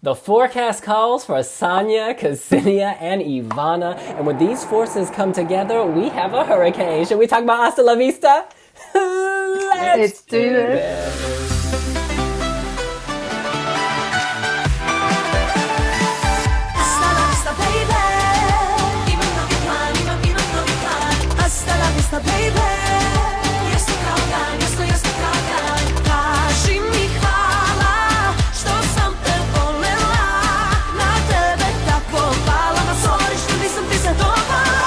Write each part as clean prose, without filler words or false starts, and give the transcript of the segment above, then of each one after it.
The forecast calls for Sanya, Ksenia, and Ivana, and when these forces come together, we have a hurricane. Should we talk about Hasta La Vista? Let's do do this. this. Hasta la vista, baby. Imam nowy plan, imam nowy plan. Hasta la vista, baby. Jest to kaugan, jest to kaugan. Kaži mi hvala, što sam te volela. Na tebe tako hvala, na solištu nisam ti se dopala.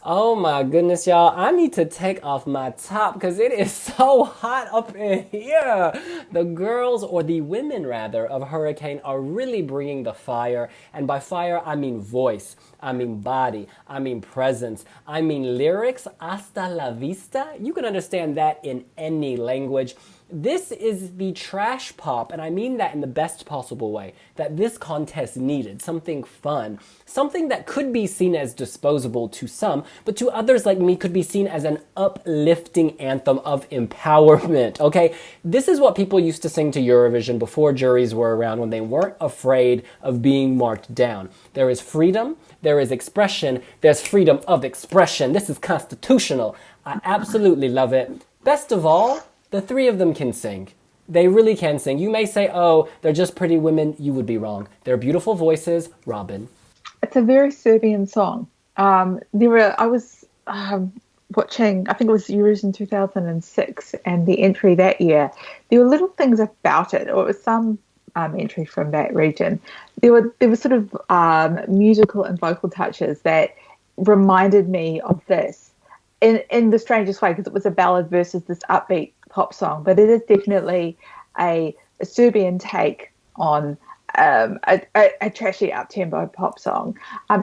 Oh my goodness, y'all. I need to take off my top because it is so hot up in here. The girls, or the women rather, of Hurricane are really bringing the fire. And by fire, I mean voice, I mean body, I mean presence, I mean lyrics. Hasta la vista. You can understand that in any language. This is the trash pop, and I mean that in the best possible way, that this contest needed. Something fun. Something that could be seen as disposable to some, but to others like me could be seen as an uplifting anthem of empowerment, okay? This is what people used to sing to Eurovision before juries were around, when they weren't afraid of being marked down. There is freedom, there is expression, there's freedom of expression. This is constitutional. I absolutely love it. Best of all, the three of them can sing. They really can sing. You may say, oh, they're just pretty women. You would be wrong. They're beautiful voices. Robin. It's a very Serbian song. I was watching, I think it was Eurovision 2006, and the entry that year, there were little things about it, or it was some entry from that region. There were sort of musical and vocal touches that reminded me of this in the strangest way, because it was a ballad versus this upbeat pop song, but it is definitely a Serbian take on a trashy up-tempo pop song.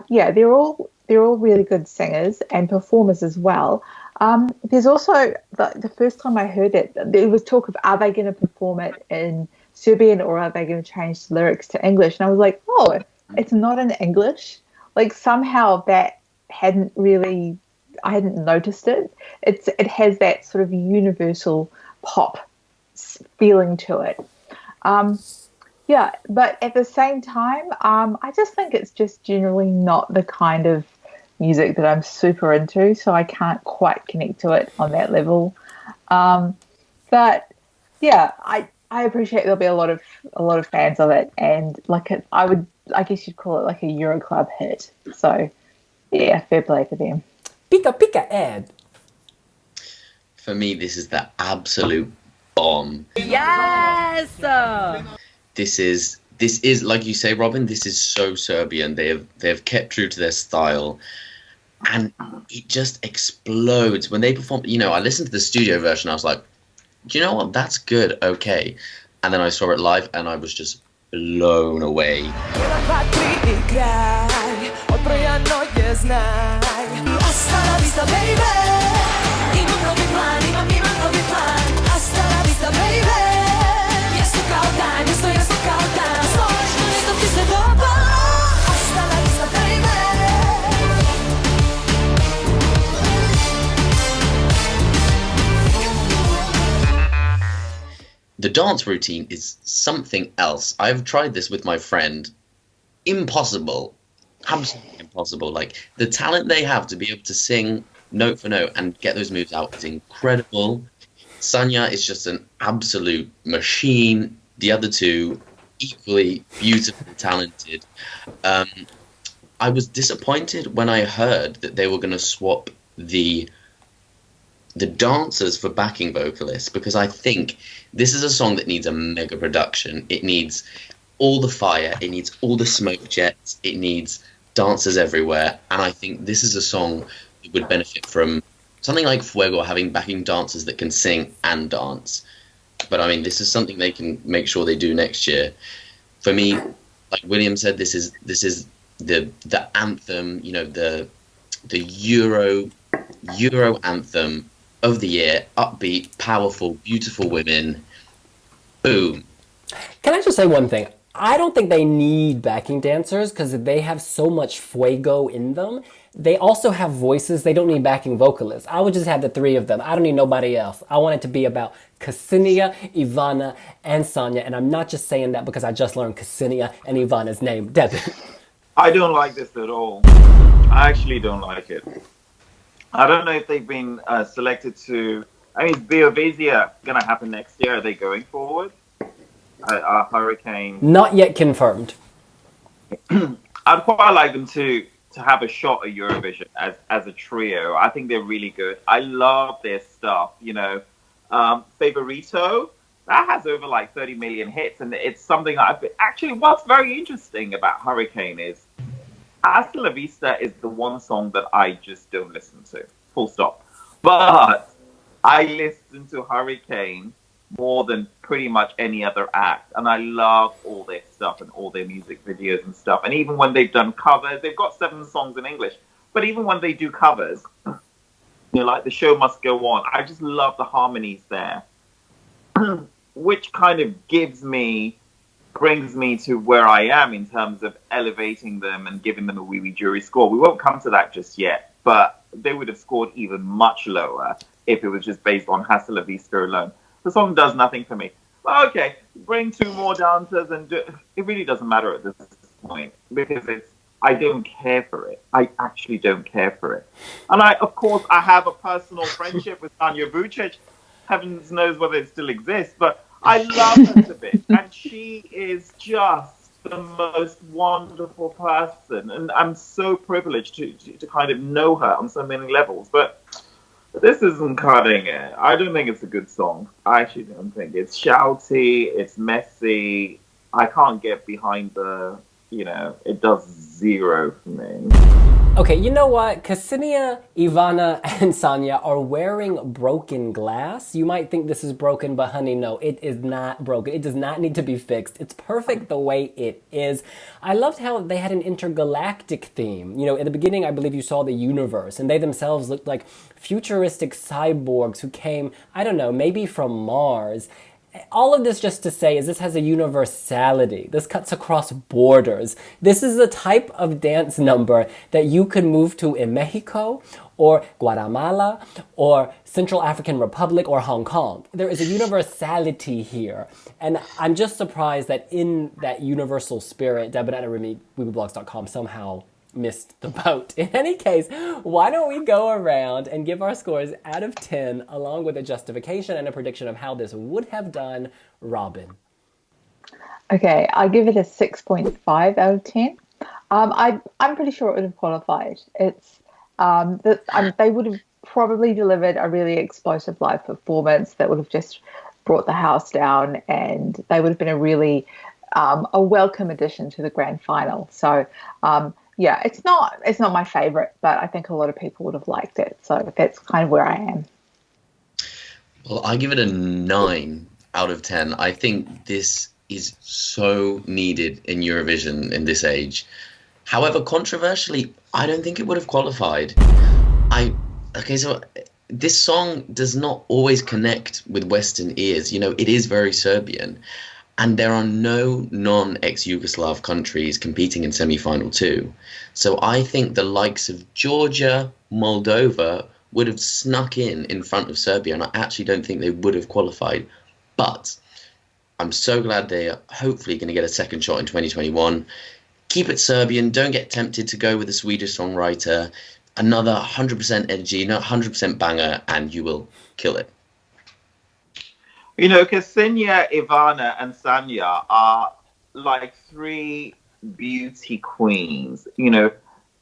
Yeah, they're all really good singers and performers as well. There's also the first time I heard it, there was talk of, are they going to perform it in Serbian or are they going to change the lyrics to English? And I was like, oh, it's not in English. Like somehow that I hadn't noticed it. It has that sort of universal pop feeling to it. Yeah, but at the same time, I just think it's just generally not the kind of music that I'm super into, so I can't quite connect to it on that level. But yeah, I appreciate there'll be a lot of fans of it, and I guess you'd call it like a Euroclub hit. So yeah, fair play for them. Pika Pika Ed. For me, this is the absolute bomb. Yes! This is like you say, Robin. This is so Serbian. They have kept true to their style, and it just explodes when they perform. You know, I listened to the studio version. I was like, do you know what? That's good. Okay, and then I saw it live, and I was just blown away. Hasta la vista, baby. Imam nowy plan, imam nowy plan. Hasta la vista, baby. Jest to kaugan, jest to kaugan. Solištu nisam ti se dopala. Hasta la vista, baby. The dance routine is something else. I've tried this with my friend. Impossible. Absolutely impossible. Like, the talent they have to be able to sing note for note and get those moves out is incredible. Sanya is just an absolute machine. The other two, equally beautifully talented. I was disappointed when I heard that they were going to swap the dancers for backing vocalists, because I think this is a song that needs a mega production. It needs all the fire, it needs all the smoke jets, it needs dancers everywhere, and I think this is a song that would benefit from something like Fuego, having backing dancers that can sing and dance. But I mean, this is something they can make sure they do next year. For me, like William said, this is the anthem, you know, the Euro anthem of the year. Upbeat, powerful, beautiful women. Boom. Can I just say one thing? I don't think they need backing dancers because they have so much fuego in them. They also have voices. They don't need backing vocalists. I would just have the three of them. I don't need nobody else. I want it to be about Ksenia, Ivana, and Sonia. And I'm not just saying that because I just learned Ksenia and Ivana's name. Devin. I don't like this at all. I actually don't like it. I don't know if they've been selected to. I mean, is Eurovision going to happen next year? Are they going forward? Hurricane. Not yet confirmed. I'd quite like them to have a shot at Eurovision as a trio. I think they're really good. I love their stuff. Favorito, that has over like 30 million hits, and it's something actually. What's very interesting about Hurricane is Hasta La Vista is the one song that I just don't listen to. Full stop. But I listen to Hurricane more than pretty much any other act, and I love all their stuff and all their music videos and stuff. And even when they've done covers, they've got 7 songs in English, but even when they do covers, like The Show Must Go On, I just love the harmonies there, which kind of brings me to where I am in terms of elevating them and giving them a Wiwi jury score. We won't come to that just yet, but they would have scored even much lower if it was just based on Hasta La Vista alone. The song does nothing for me. Well, okay, bring 2 more dancers and it really doesn't matter at this point because I don't care for it. I actually don't care for it. And of course, I have a personal friendship with Tanya Vucic. Heavens knows whether it still exists, but I love her to bits. And she is just the most wonderful person. And I'm so privileged to kind of know her on so many levels. But this isn't cutting it. I don't think it's a good song. I actually don't think. It's shouty, it's messy. I can't get behind it does 0 for me. Okay, you know what? Ksenia, Ivana, and Sonia are wearing broken glass. You might think this is broken, but honey, no, it is not broken. It does not need to be fixed. It's perfect the way it is. I loved how they had an intergalactic theme. In the beginning, I believe you saw the universe, and they themselves looked like futuristic cyborgs who came, I don't know, maybe from Mars. All of this just to say is this has a universality. This cuts across borders. This is the type of dance number that you could move to in Mexico or Guatemala or Central African Republic or Hong Kong. There is a universality here. And I'm just surprised that in that universal spirit, Debit at Wiwibloggs.com somehow missed the boat. In any case, why don't we go around and give our scores out of 10 along with a justification and a prediction of how this would have done. Robin. Okay, I give it a 6.5 out of 10. I'm pretty sure it would have qualified. They would have probably delivered a really explosive live performance that would have just brought the house down, and they would have been a really a welcome addition to the grand final. So yeah, it's not my favorite, but I think a lot of people would have liked it. So that's kind of where I am. Well, I give it a 9 out of 10. I think this is so needed in Eurovision in this age. However, controversially, I don't think it would have qualified. So this song does not always connect with Western ears. It is very Serbian. And there are no non-ex-Yugoslav countries competing in semi-final 2. So I think the likes of Georgia, Moldova would have snuck in front of Serbia, and I actually don't think they would have qualified. But I'm so glad they are hopefully going to get a second shot in 2021. Keep it Serbian. Don't get tempted to go with a Swedish songwriter. Another 100% energy, 100% banger, and you will kill it. Ksenia, Ivana, and Sanya are like 3 beauty queens.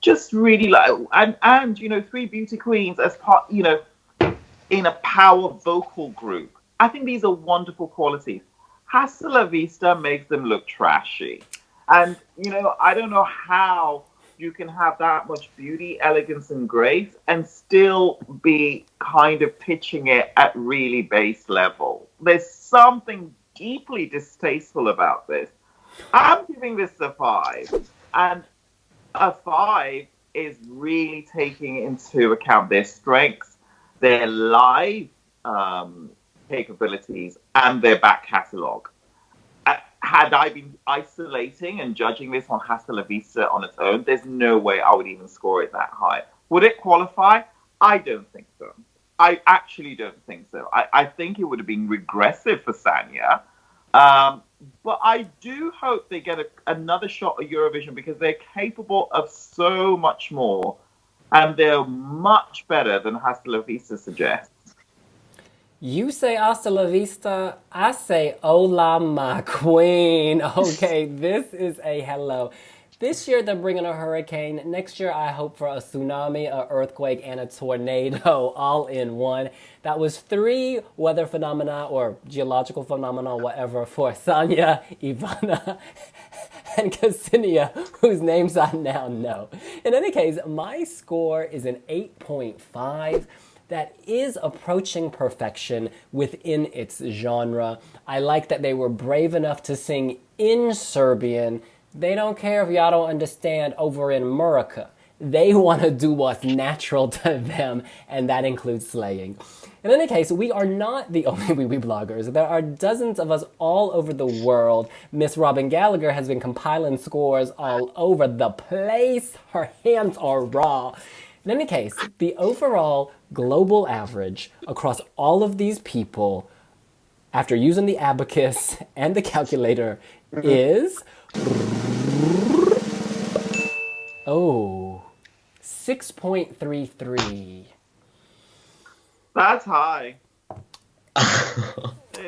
Just really and 3 beauty queens as part, in a power vocal group. I think these are wonderful qualities. Hasta La Vista makes them look trashy, and I don't know how you can have that much beauty, elegance, and grace and still be kind of pitching it at really base level. There's something deeply distasteful about this. I'm giving this a 5. And a 5 is really taking into account their strengths, their live capabilities, and their back catalogue. had I been isolating and judging this on Hasta La Vista on its own, there's no way I would even score it that high. Would it qualify? I don't think so. I actually don't think so. I think it would have been regressive for Sanya. But I do hope they get another shot at Eurovision because they're capable of so much more. And they're much better than Hasta La Vista suggests. You say hasta la vista, I say hola my queen. Okay, this is a hello. This year they're bringing a hurricane. Next year I hope for a tsunami, an earthquake, and a tornado all in one. That was 3 weather phenomena or geological phenomena, whatever, for Sanya, Ivana, and Ksenia, whose names I now know. In any case, my score is an 8.5. That is approaching perfection within its genre. I like that they were brave enough to sing in Serbian. They don't care if y'all don't understand over in America. They want to do what's natural to them, and that includes slaying. In any case, we are not the only Wiwibloggs. There are dozens of us all over the world. Miss Robin Gallagher has been compiling scores all over the place. Her hands are raw. In any case, the overall global average across all of these people, after using the abacus and the calculator, is 6.33. That's high.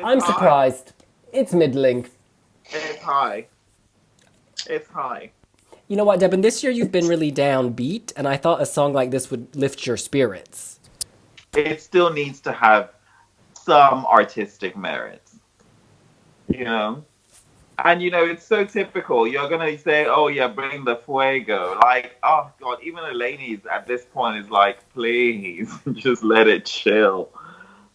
I'm surprised. It's middling. It's high. It's high. You know what, Devin? This year you've been really downbeat, and I thought a song like this would lift your spirits. It still needs to have some artistic merit, you know? And, you know, it's so typical. You're going to say, oh, yeah, bring the fuego. Like, oh, God, even Eleni's at this point is like, please, just let it chill,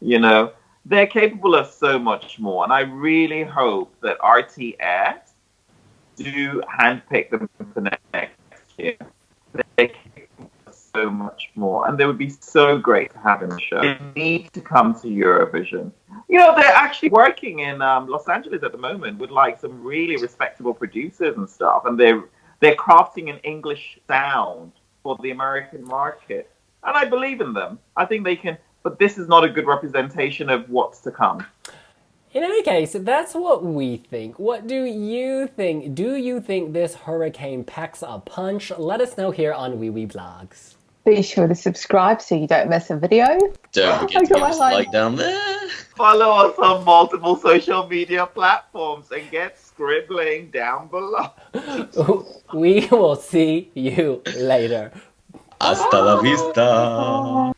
you know? They're capable of so much more. And I really hope that RTS do handpick them for next year. They're capable of so much more. And they would be so great to have in the show. They need to come to Eurovision. You know, they're actually working in Los Angeles at the moment with like some really respectable producers and stuff. And they're crafting an English sound for the American market. And I believe in them. I think they can, but this is not a good representation of what's to come. In any case, that's what we think. What do you think? Do you think this hurricane packs a punch? Let us know here on Wiwibloggs. Be sure to subscribe so you don't miss a video. Don't forget to give us a like down there. Follow us on multiple social media platforms and get scribbling down below. We will see you later. Hasta la vista.